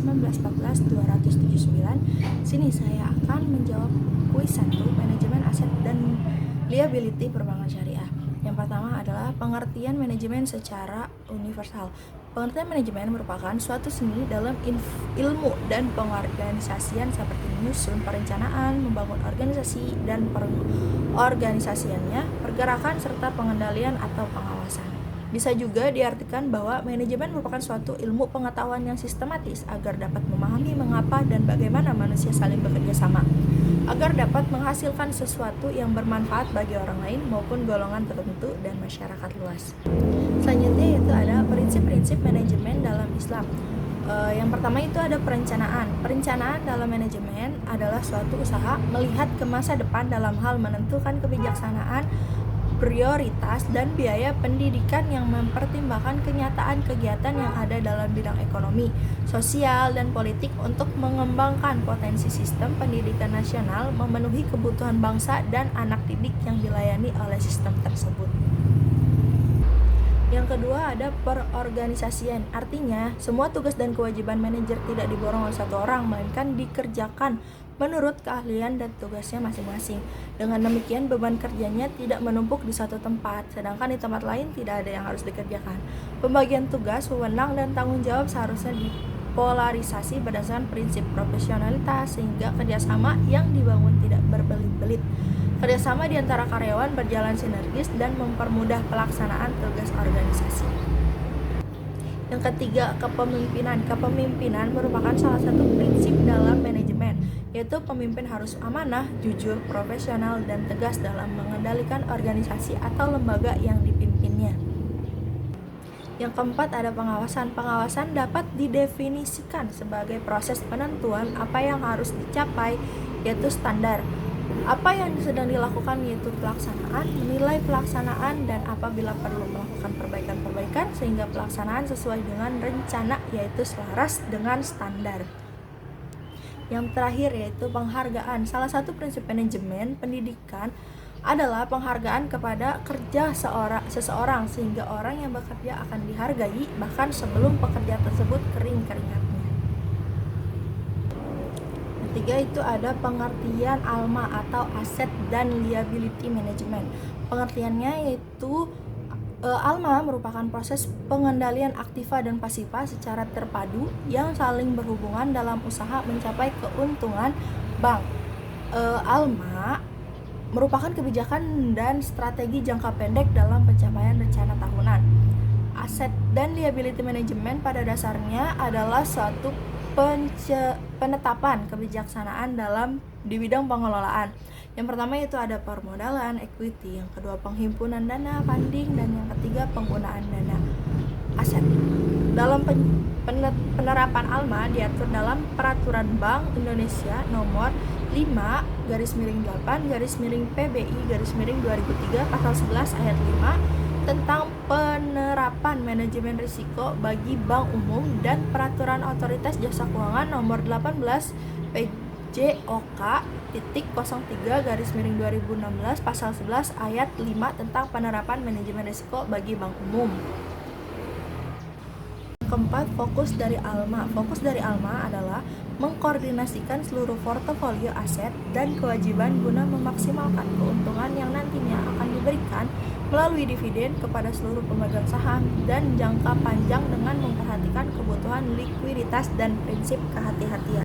2019-14-279. Sini saya akan menjawab kuis 1, manajemen aset dan liability perbankan syariah. Yang pertama adalah pengertian manajemen secara universal. Pengertian manajemen merupakan suatu seni dalam ilmu dan pengorganisasian seperti menyusun, perencanaan, membangun organisasi dan pengorganisasiannya, pergerakan serta pengendalian atau pengawasan. Bisa juga diartikan bahwa manajemen merupakan suatu ilmu pengetahuan yang sistematis agar dapat memahami mengapa dan bagaimana manusia saling bekerja sama, agar dapat menghasilkan sesuatu yang bermanfaat bagi orang lain maupun golongan tertentu dan masyarakat luas. Selanjutnya yaitu ada prinsip-prinsip manajemen dalam Islam. Yang pertama itu ada perencanaan. Perencanaan dalam manajemen adalah suatu usaha melihat ke masa depan dalam hal menentukan kebijaksanaan, prioritas, dan biaya pendidikan yang mempertimbangkan kenyataan kegiatan yang ada dalam bidang ekonomi, sosial, dan politik untuk mengembangkan potensi sistem pendidikan nasional memenuhi kebutuhan bangsa dan anak didik yang dilayani oleh sistem tersebut. Yang kedua ada perorganisasian, artinya semua tugas dan kewajiban manajer tidak diborong oleh satu orang, melainkan dikerjakan menurut keahlian dan tugasnya masing-masing. Dengan demikian beban kerjanya tidak menumpuk di satu tempat, sedangkan di tempat lain tidak ada yang harus dikerjakan. Pembagian tugas, wewenang, dan tanggung jawab seharusnya dipolarisasi berdasarkan prinsip profesionalitas sehingga kerjasama yang dibangun tidak berbelit-belit. Kerjasama di antara karyawan berjalan sinergis dan mempermudah pelaksanaan tugas organisasi. Yang ketiga, kepemimpinan. Kepemimpinan merupakan salah satu prinsip dalam manajemen, yaitu pemimpin harus amanah, jujur, profesional, dan tegas dalam mengendalikan organisasi atau lembaga yang dipimpinnya. Yang keempat ada pengawasan. Pengawasan dapat didefinisikan sebagai proses penentuan apa yang harus dicapai, yaitu standar. Apa yang sedang dilakukan yaitu pelaksanaan, menilai pelaksanaan, dan apabila perlu melakukan perbaikan-perbaikan sehingga pelaksanaan sesuai dengan rencana yaitu selaras dengan standar. Yang terakhir yaitu penghargaan. Salah satu prinsip manajemen pendidikan adalah penghargaan kepada kerja seseorang sehingga orang yang bekerja akan dihargai bahkan sebelum pekerja tersebut kering keringatnya. Ketiga itu ada pengertian ALMA atau Asset dan Liability Management. Pengertiannya yaitu ALMA merupakan proses pengendalian aktiva dan pasifa secara terpadu yang saling berhubungan dalam usaha mencapai keuntungan bank. ALMA merupakan kebijakan dan strategi jangka pendek dalam pencapaian rencana tahunan. Asset dan Liability Management pada dasarnya adalah suatu penetapan kebijaksanaan di bidang pengelolaan. Yang pertama itu ada permodalan, equity, yang kedua penghimpunan dana, funding, dan yang ketiga penggunaan dana aset. Dalam penerapan ALMA diatur dalam Peraturan Bank Indonesia nomor 5/8/PBI/2003 pasal 11 ayat 5 tentang penerapan manajemen risiko bagi bank umum dan Peraturan Otoritas Jasa Keuangan nomor 18 PJOK.03/2016 pasal 11 ayat 5 tentang penerapan manajemen risiko bagi bank umum. Keempat, fokus dari ALMA. Fokus dari ALMA adalah mengkoordinasikan seluruh portofolio aset dan kewajiban guna memaksimalkan keuntungan yang nantinya akan diberikan melalui dividen kepada seluruh pemegang saham dan jangka panjang dengan memperhatikan kebutuhan likuiditas dan prinsip kehati-hatian.